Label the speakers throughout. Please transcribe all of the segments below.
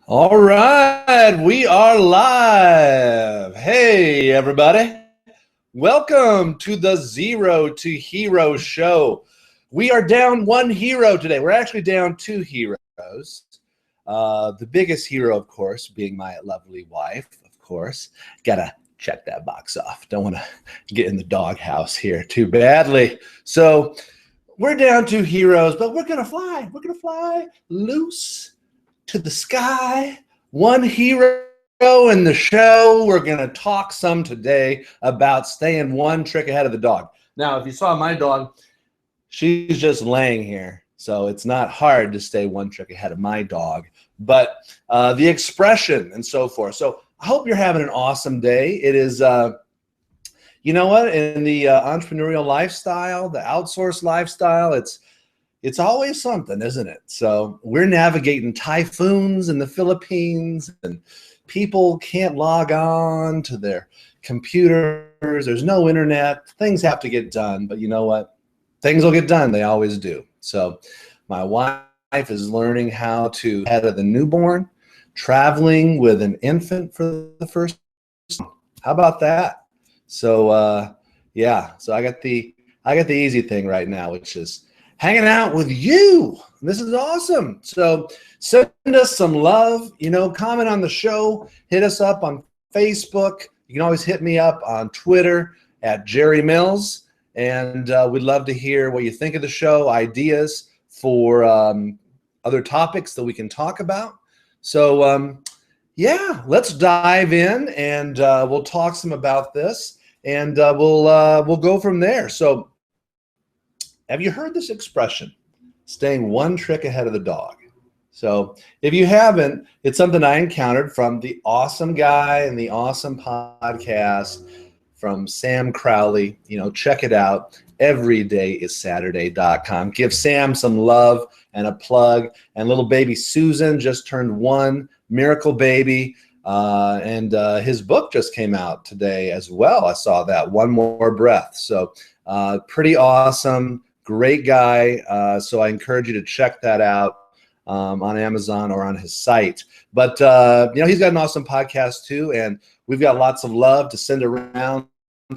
Speaker 1: All right, we are live. Hey, everybody. Welcome to the Zero to Hero show. We are down one hero today. We're actually down two heroes. The biggest hero, of course, being my lovely wife, of course. Gotta check that box off. Don't want to get in the doghouse here too badly. So we're down two heroes, but we're gonna fly. We're gonna fly loose to the sky. One hero in the show. We're going to talk some today about staying one trick ahead of the dog. Now, if you saw my dog, she's just laying here. So it's not hard to stay one trick ahead of my dog, but the expression and so forth. So I hope you're having an awesome day. It is, you know what, in the entrepreneurial lifestyle, the outsourced lifestyle, it's always something, isn't it? So we're navigating typhoons in the Philippines, and people can't log on to their computers. There's no internet. Things have to get done, but you know what? Things will get done. They always do. So my wife is learning how to head of the newborn, traveling with an infant for the first time. How about that? So yeah, so I got the easy thing right now, which is hanging out with you. This is awesome. So send us some love, comment on the show, hit us up on Facebook. You can always hit me up on Twitter at Jerry Mills. And we'd love to hear what you think of the show, ideas for other topics that we can talk about. So yeah, let's dive in and we'll talk some about this, and we'll go from there. So have you heard this expression, staying one trick ahead of the dog? So if you haven't, it's something I encountered from the awesome guy and the awesome podcast from Sam Crowley. Check it out. Everydayissaturday.com. Give Sam some love and a plug. And little baby Susan just turned one, miracle baby. And his book just came out today as well. I saw that, One More Breath. So pretty awesome. Great guy. So I encourage you to check that out on Amazon or on his site. But, he's got an awesome podcast too. And we've got lots of love to send around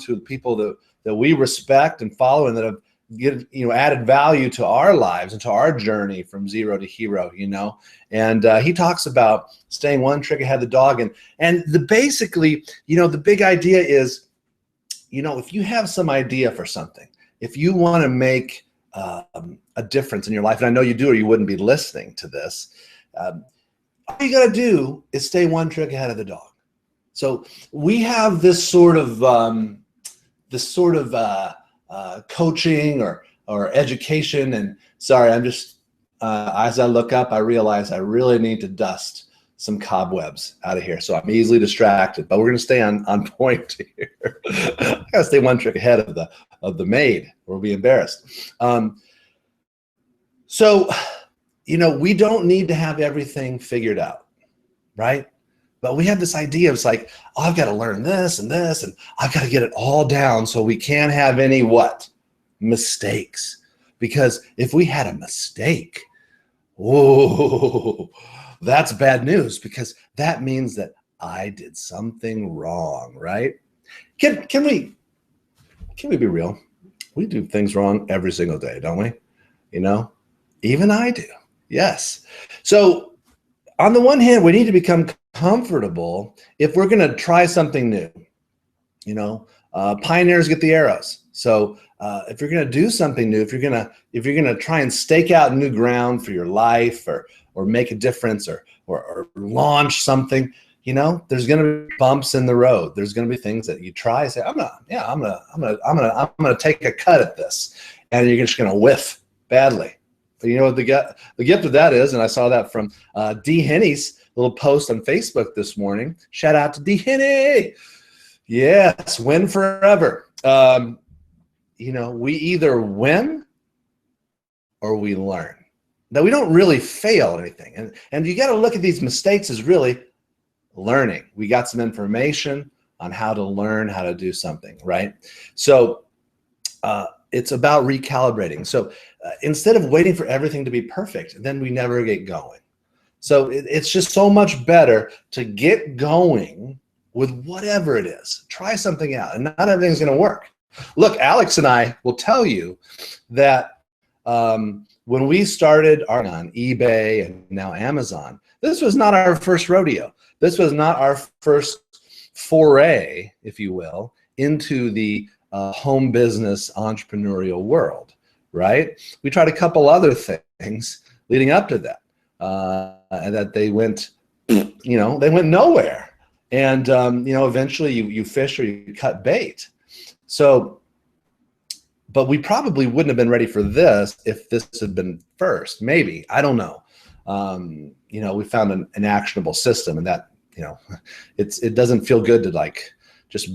Speaker 1: to the people that we respect and follow and that have added value to our lives and to our journey from zero to hero, And he talks about staying one trick ahead of the dog. And basically, the big idea is, if you have some idea for something, if you want to make a difference in your life, and I know you do or you wouldn't be listening to this, all you got to do is stay one trick ahead of the dog. So we have this sort of coaching or education. And sorry, I'm just, as I look up, I realize I really need to dust some cobwebs out of here. So I'm easily distracted, but we're going to stay on point here. I got to stay one trick ahead of the maid, or we'll be embarrassed. So, we don't need to have everything figured out, right? But we have this idea. It's like, oh, I've got to learn this and this, and I've got to get it all down so we can't have any what? Mistakes. Because if we had a mistake, whoa, that's bad news, because that means that I did something wrong, right? Can we be real? We do things wrong every single day, don't we? Even I do. Yes. So on the one hand, we need to become comfortable if we're going to try something new. Pioneers get the arrows. So if you're going to do something new, if you're going to try and stake out new ground for your life, or make a difference, or launch something, there's going to be bumps in the road. There's going to be things that you try and say, I'm gonna take a cut at this, and you're just going to whiff badly. But you know what the gift of that is, and I saw that from D. Henney's little post on Facebook this morning. Shout out to D. Henney. Yes, win forever. We either win or we learn. Now, we don't really fail at anything. And you got to look at these mistakes as really learning. We got some information on how to learn how to do something, right? So it's about recalibrating. So instead of waiting for everything to be perfect, then we never get going. So it's just so much better to get going with whatever it is. Try something out, and not everything's going to work. Look, Alex and I will tell you that when we started on eBay and now Amazon, this was not our first rodeo. This was not our first foray, if you will, into the home business entrepreneurial world, right? We tried a couple other things leading up to that, and that they went, they went nowhere. And, eventually you fish or you cut bait. So, but we probably wouldn't have been ready for this if this had been first. Maybe, I don't know. We found an actionable system, and that, it doesn't feel good to like just,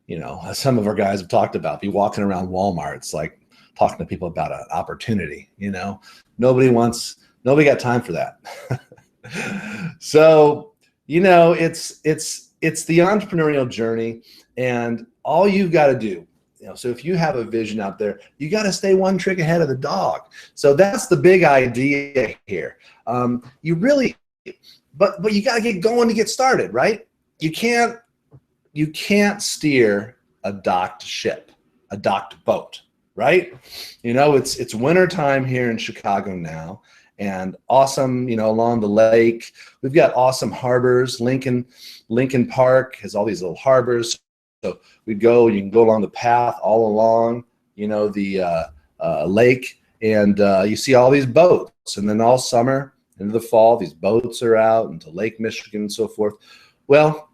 Speaker 1: as some of our guys have talked about, be walking around Walmart. It's like talking to people about an opportunity. Nobody got time for that. So, it's the entrepreneurial journey, and all you've got to do, so if you have a vision out there, you got to stay one trick ahead of the dog. So that's the big idea here. You really, but you got to get going to get started, right? You can't steer a docked ship, a docked boat, right? It's winter time here in Chicago now, and awesome, along the lake. We've got awesome harbors. Lincoln Park has all these little harbors. So you can go along the path all along, the lake, and you see all these boats. And then all summer into the fall, these boats are out into Lake Michigan and so forth. Well,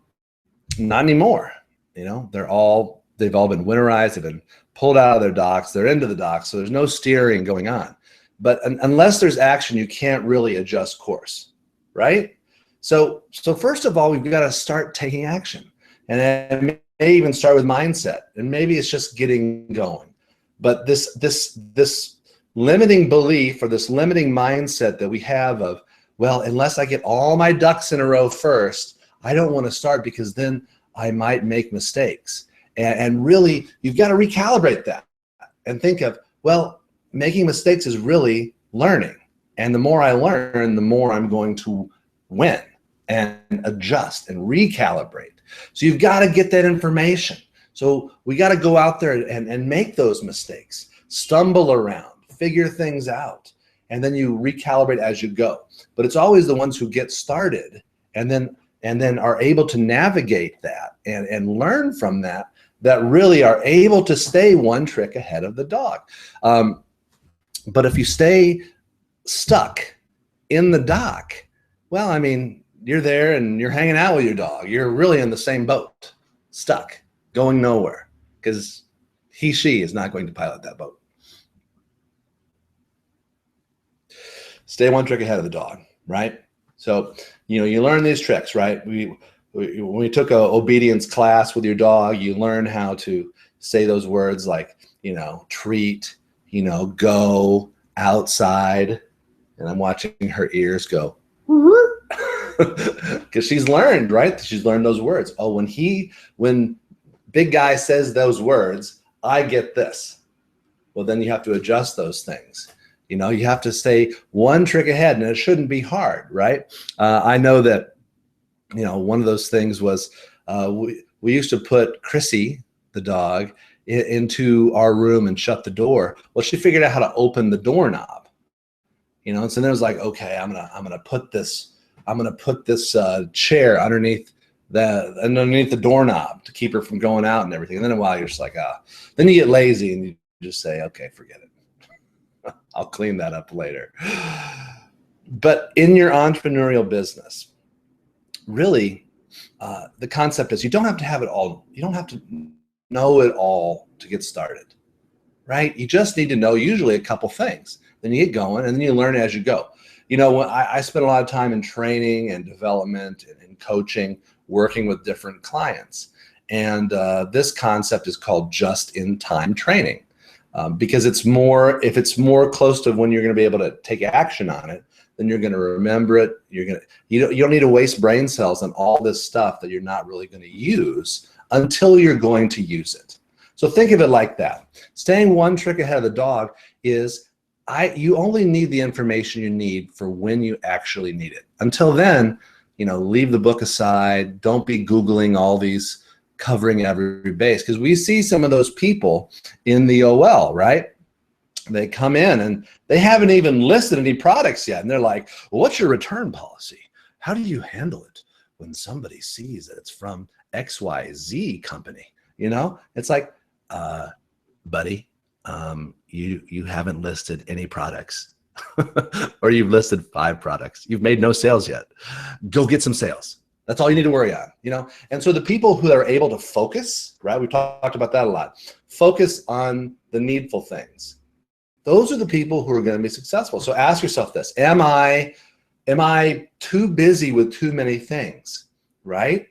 Speaker 1: not anymore. They've all been winterized. They've been pulled out of their docks. They're into the docks. So there's no steering going on. But unless there's action, you can't really adjust course, right? So first of all, we've got to start taking action. And it may even start with mindset, and maybe it's just getting going. But this limiting belief, or this limiting mindset that we have of, well, unless I get all my ducks in a row first, I don't want to start because then I might make mistakes. And really, you've got to recalibrate that and think of, well, making mistakes is really learning. And the more I learn, the more I'm going to win and adjust and recalibrate. So you've got to get that information. So we got to go out there and make those mistakes, stumble around, figure things out, and then you recalibrate as you go. But it's always the ones who get started and then are able to navigate that and learn from that really are able to stay one trick ahead of the dog. But if you stay stuck in the dock, well, I mean, you're there and you're hanging out with your dog. You're really in the same boat, stuck, going nowhere, because she is not going to pilot that boat. Stay one trick ahead of the dog, right? So, you learn these tricks, right? When we took a obedience class with your dog, you learn how to say those words like, treat, go, outside. And I'm watching her ears go, because she's learned, right? She's learned those words. Oh, when big guy says those words, I get this. Well, then you have to adjust those things. You have to stay one trick ahead, and it shouldn't be hard, right? I know that, one of those things was we used to put Chrissy, the dog, into our room and shut the door. Well, she figured out how to open the doorknob, and so then it was like, okay, I'm gonna put this chair underneath the doorknob to keep her from going out and everything. And then a while you're just like, then you get lazy and you just say, okay, forget it. I'll clean that up later. But in your entrepreneurial business, really, the concept is you don't have to have it all. You don't have to know it all to get started, right? You just need to know usually a couple things. Then you get going, and then you learn as you go. When I spent a lot of time in training and development and coaching, working with different clients. And this concept is called just-in-time training. Because if it's more close to when you're going to be able to take action on it, then you're going to remember it. You don't need to waste brain cells on all this stuff that you're not really going to use until you're going to use it. So think of it like that. Staying one trick ahead of the dog is, you only need the information you need for when you actually need it. Until then, leave the book aside. Don't be Googling all these, covering every base, because we see some of those people in the OL, right? They come in and they haven't even listed any products yet. And they're like, well, what's your return policy? How do you handle it when somebody sees that it's from XYZ company? It's like, buddy, you haven't listed any products or you've listed 5 products. You've made no sales yet. Go get some sales. That's all you need to worry on, And so the people who are able to focus, right? We talked about that a lot. Focus on the needful things. Those are the people who are going to be successful. So ask yourself this: Am I too busy with too many things? Right?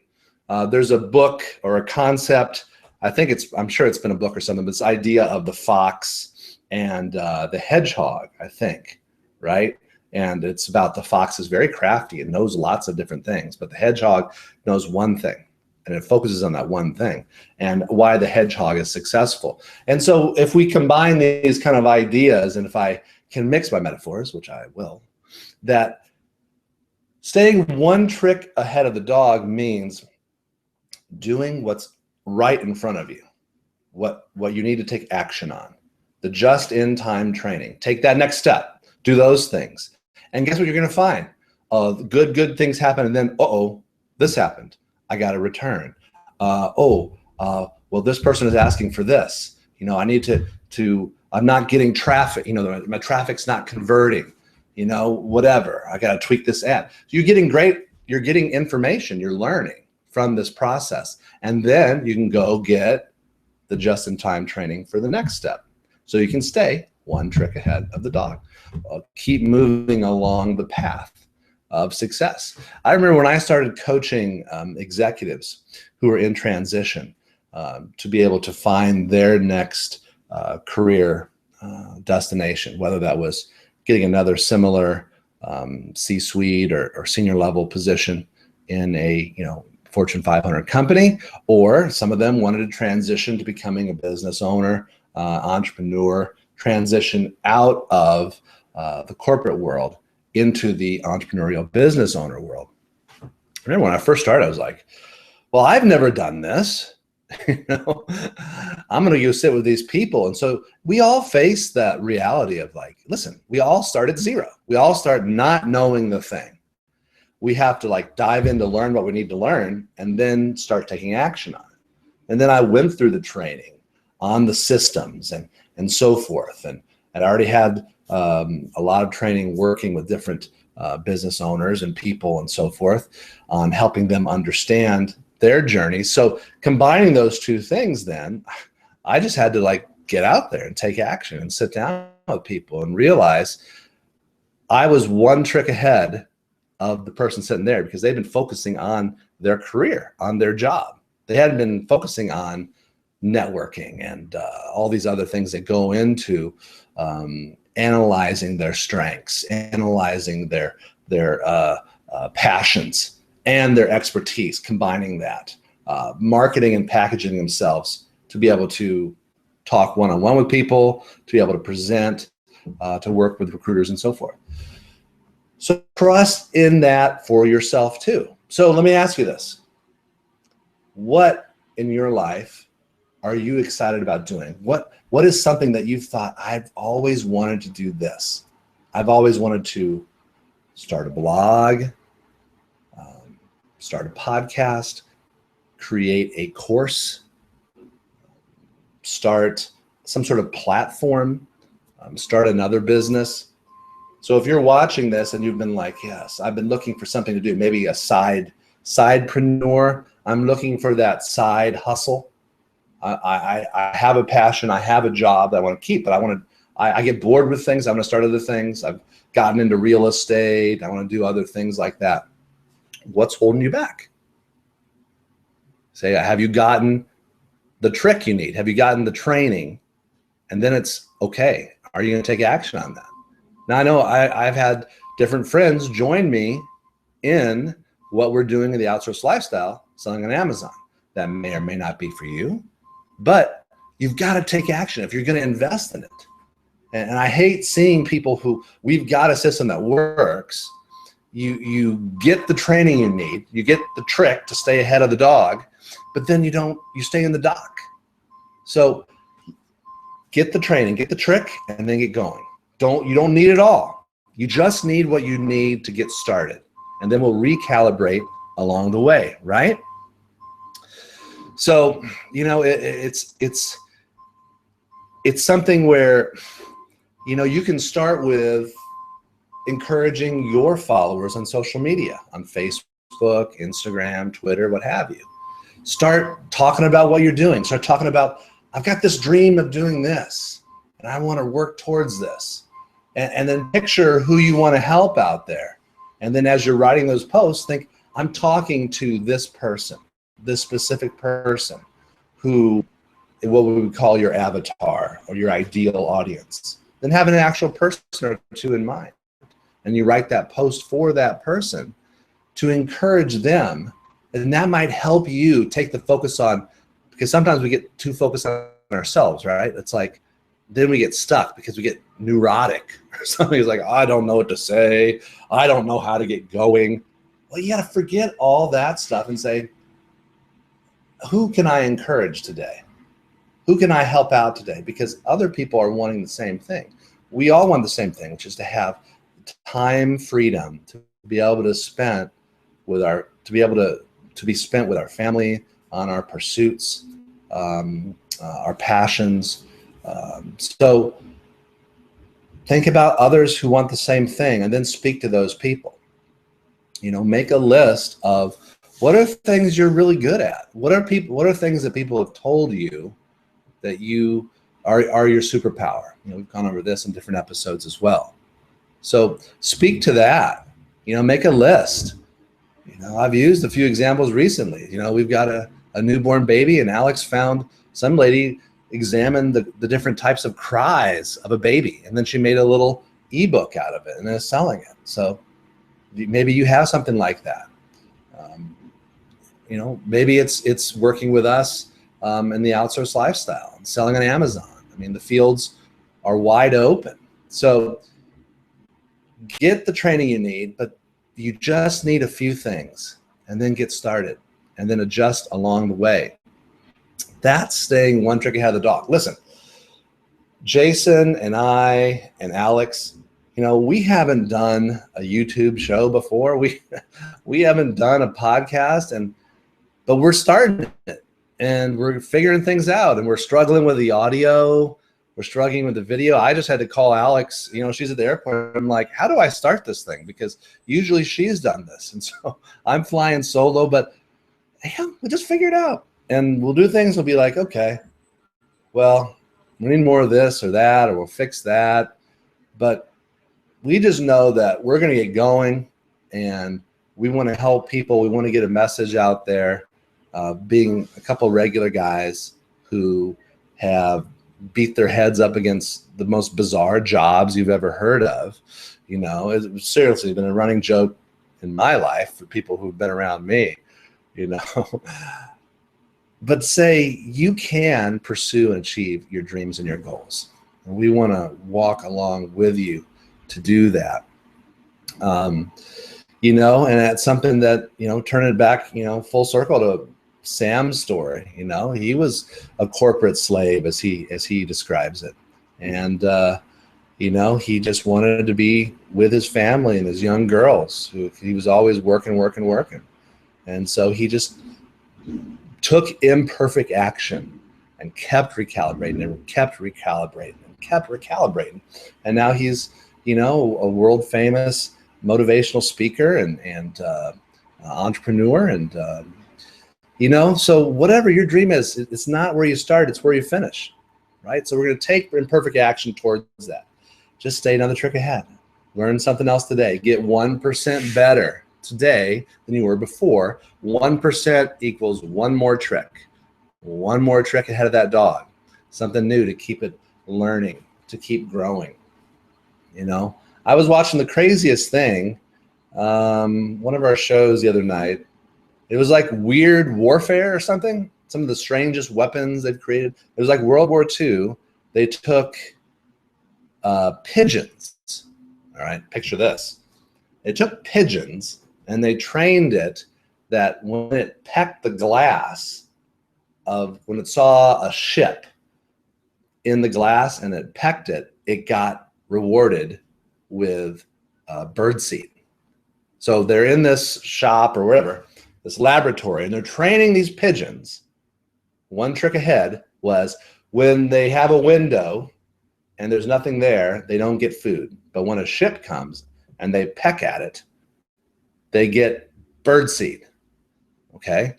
Speaker 1: There's a book or a concept. I'm sure it's been a book or something. But this idea of the fox and the hedgehog, I think, right? And it's about the fox is very crafty and knows lots of different things, but the hedgehog knows one thing, and it focuses on that one thing, and why the hedgehog is successful. And so if we combine these kind of ideas, and if I can mix my metaphors, which I will, that staying one trick ahead of the dog means doing what's right in front of you, what you need to take action on, the just-in-time training. Take that next step, do those things. And guess what you're going to find? Good things happen, and then, this happened. I got a return. Well, this person is asking for this. I need to I'm not getting traffic. My traffic's not converting. Whatever. I got to tweak this ad. So you're getting information. You're learning from this process. And then you can go get the just-in-time training for the next step. So you can stay one trick ahead of the dog. Keep moving along the path of success. I remember when I started coaching executives who were in transition to be able to find their next career destination, whether that was getting another similar C-suite or senior level position in a Fortune 500 company, or some of them wanted to transition to becoming a business owner, entrepreneur, transition out of the corporate world into the entrepreneurial business owner world. I remember when I first started, I was like, well, I've never done this. I'm going to go sit with these people. And so we all face that reality of like, listen, we all start at zero. We all start not knowing the thing. We have to dive in to learn what we need to learn and then start taking action on it. And then I went through the training on the systems and so forth. And I'd already had a lot of training working with different business owners and people and so forth on helping them understand their journey. So combining those two things, then I just had to get out there and take action and sit down with people and realize I was one trick ahead of the person sitting there because they've been focusing on their career, on their job. They hadn't been focusing on networking and all these other things that go into analyzing their strengths, analyzing their passions and their expertise, combining that, marketing and packaging themselves to be able to talk one-on-one with people, to be able to present, to work with recruiters and so forth. So trust in that for yourself too. So let me ask you this. What in your life are you excited about doing? What is something that you've thought, I've always wanted to do this? I've always wanted to start a blog, start a podcast, create a course, start some sort of platform, start another business. So if you're watching this and you've been like, yes, I've been looking for something to do, maybe a sidepreneur, I'm looking for that side hustle. I have a passion, I have a job that I want to keep, but I get bored with things. I want to start other things. I've gotten into real estate. I want to do other things like that. What's holding you back? Say, have you gotten the trick you need? Have you gotten the training? And then it's okay. Are you going to take action on that? Now, I know I've had different friends join me in what we're doing in the outsourced lifestyle, selling on Amazon. That may or may not be for you, but you've got to take action if you're going to invest in it. And I hate seeing people who, we've got a system that works. You get the training you need, you get the trick to stay ahead of the dog, but then you stay in the dock. So get the training, get the trick, and then get going. You don't need it all. You just need what you need to get started. And then we'll recalibrate along the way, right? So, it's something where, you can start with encouraging your followers on social media, on Facebook, Instagram, Twitter, what have you. Start talking about what you're doing. Start talking about, I've got this dream of doing this, and I want to work towards this. And then picture who you want to help out there. And then as you're writing those posts, think, I'm talking to this person, this specific person who, what we would call your avatar or your ideal audience. Then have an actual person or two in mind. And you write that post for that person to encourage them. And that might help you take the focus on, because sometimes we get too focused on ourselves, right? It's like, then we get stuck because we get neurotic or something. It's like, I don't know what to say. I don't know how to get going. Well, you got to forget all that stuff and say, who can I encourage today? Who can I help out today? Because other people are wanting the same thing. We all want the same thing, which is to have time freedom to be able to spend with to be spent with our family, on our pursuits, our passions. So think about others who want the same thing, and then speak to those people. Make a list of what are things you're really good at. What are things that people have told you that you are your superpower? We've gone over this in different episodes as well. So speak to that. Make a list. I've used a few examples recently. We've got a newborn baby, and Alex found some lady examined the different types of cries of a baby, and then she made a little ebook out of it and is selling it. So maybe you have something like that. Maybe it's working with us in the outsourced lifestyle and selling on Amazon. The fields are wide open. So get the training you need, but you just need a few things, and then get started, and then adjust along the way. That's staying one trick ahead of the dog. Listen, Jason and I and Alex, we haven't done a YouTube show before. We haven't done a podcast, but we're starting it, and we're figuring things out, and we're struggling with the audio. We're struggling with the video. I just had to call Alex. She's at the airport. I'm like, how do I start this thing? Because usually she's done this. And so I'm flying solo, but we'll just figure it out. And we'll do things. We'll be like, okay, well, we need more of this or that, or we'll fix that. But we just know that we're going to get going, and we want to help people. We want to get a message out there, being a couple regular guys who have beat their heads up against the most bizarre jobs you've ever heard of. It's seriously been a running joke in my life for people who've been around me, but say you can pursue and achieve your dreams and your goals. And we want to walk along with you to do that. And that's something that, turning it back, full circle to Sam's story. He was a corporate slave, as he describes it, and he just wanted to be with his family and his young girls, who he was always working, and so he just took imperfect action and kept recalibrating, and now he's a world famous motivational speaker and entrepreneur, and so whatever your dream is, it's not where you start, it's where you finish, right? So we're going to take imperfect action towards that. Just stay another trick ahead. Learn something else today. Get 1% better today than you were before. 1% equals one more trick. One more trick ahead of that dog. Something new to keep it learning, to keep growing. I was watching the craziest thing, one of our shows the other night. It was like weird warfare or something. Some of the strangest weapons they've created. It was like World War II. They took pigeons. All right, picture this. They took pigeons and they trained it that when it pecked the glass when it saw a ship in the glass and it pecked it, it got rewarded with birdseed. So they're in this shop or whatever, this laboratory, and they're training these pigeons. One trick ahead was when they have a window and there's nothing there, they don't get food. But when a ship comes and they peck at it, they get birdseed. Okay?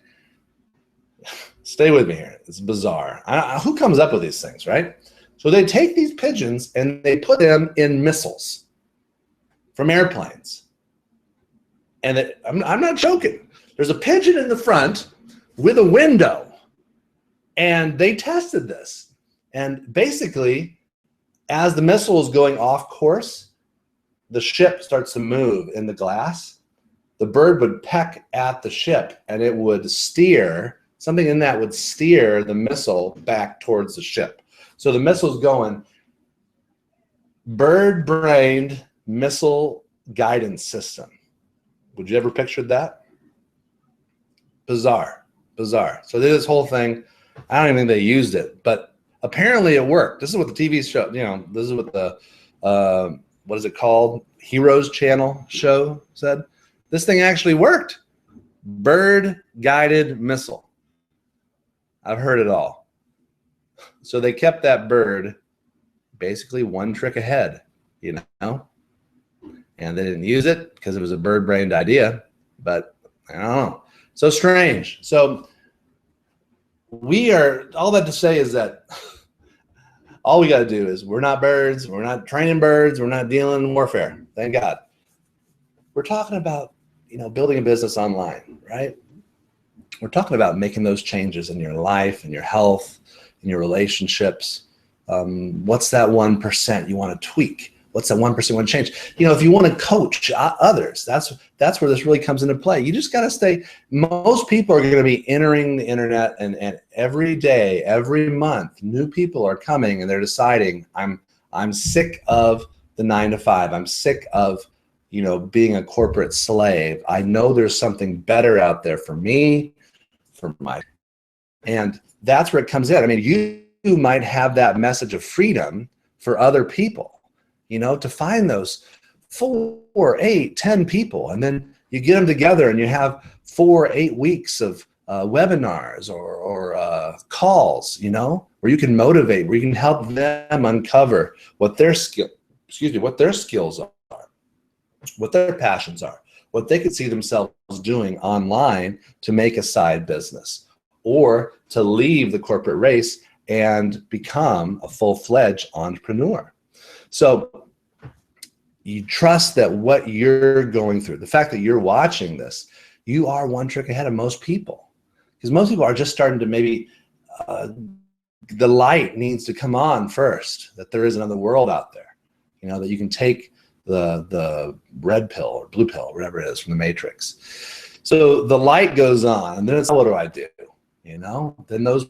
Speaker 1: Stay with me here. It's bizarre. Who comes up with these things, right? So they take these pigeons and they put them in missiles from airplanes. And I'm not joking. There's a pigeon in the front with a window. And they tested this. And basically, as the missile is going off course, the ship starts to move in the glass. The bird would peck at the ship and it would steer, something in that would steer the missile back towards the ship. So the missile's going bird-brained missile guidance system. Would you ever pictured that? Bizarre, bizarre. So they did this whole thing. I don't even think they used it, but apparently it worked. This is what the TV show, this is what the, what is it called? Heroes Channel show said. This thing actually worked. Bird-guided missile. I've heard it all. So they kept that bird basically one trick ahead, and they didn't use it because it was a bird-brained idea, but I don't know. So strange. So all that to say is that all we got to do is we're not birds, we're not training birds, we're not dealing in warfare. Thank God. We're talking about, building a business online, right? We're talking about making those changes in your life, in your health, in your relationships. What's that 1% you want to tweak? What's that 1% you want to change? If you want to coach others, that's where this really comes into play. You just got to stay. Most people are going to be entering the internet, and every day, every month, new people are coming, and they're deciding, I'm sick of the 9 to 5. I'm sick of being a corporate slave. I know there's something better out there for me, and that's where it comes in. I mean, you might have that message of freedom for other people. To find those 4, 8, 10 people, and then you get them together and you have 4, 8 weeks of webinars or calls, where you can motivate, where you can help them uncover what their skills are, what their passions are, what they could see themselves doing online to make a side business or to leave the corporate race and become a full-fledged entrepreneur. So you trust that what you're going through, the fact that you're watching this, you are one trick ahead of most people. Because most people are just starting to maybe, the light needs to come on first, that there is another world out there, that you can take the red pill or blue pill, whatever it is from the Matrix. So the light goes on, and then it's, what do I do? Then those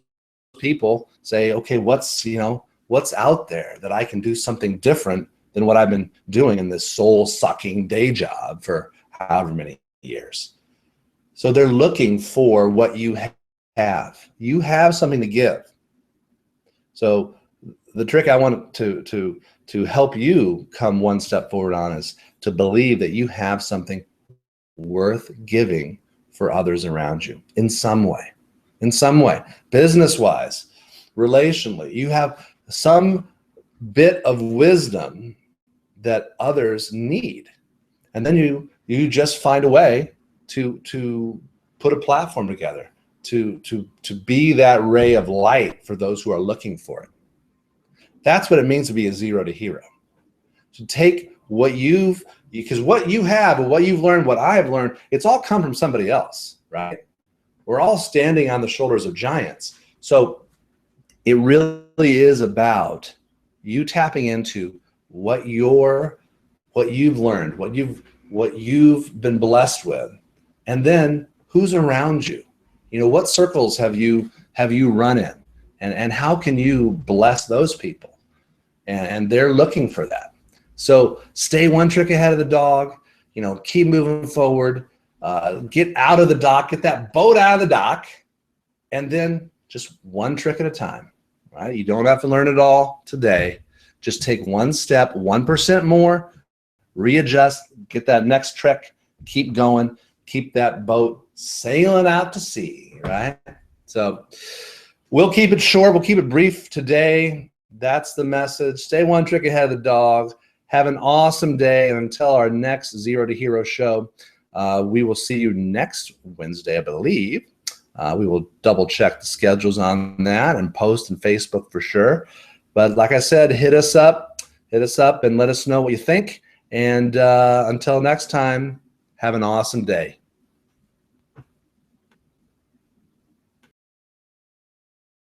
Speaker 1: people say, okay, what's out there that I can do something different than what I've been doing in this soul-sucking day job for however many years. So they're looking for what you have. You have something to give. So the trick I want to help you come one step forward on is to believe that you have something worth giving for others around you in some way, business-wise, relationally. You have some bit of wisdom that others need, and then you just find a way to put a platform together to be that ray of light for those who are looking for it. That's what it means to be a zero to hero. To take because what you have and what you've learned, what I have learned, it's all come from somebody else, right? We're all standing on the shoulders of giants. So it really is about you tapping into what you've learned, what you've been blessed with, and then who's around you. What circles have you run in, and how can you bless those people? and they're looking for that. So stay one trick ahead of the dog, you know, keep moving forward, get out of the dock, get that boat out of the dock, and then just one trick at a time, right? You don't have to learn it all today. Just take one step, 1% more, readjust, get that next trick, keep going, keep that boat sailing out to sea, right? So we'll keep it short, we'll keep it brief today. That's the message. Stay one trick ahead of the dog. Have an awesome day, and until our next Zero to Hero show, we will see you next Wednesday, I believe. We will double check the schedules on that and post on Facebook for sure. But like I said, hit us up and let us know what you think. And until next time, have an awesome day.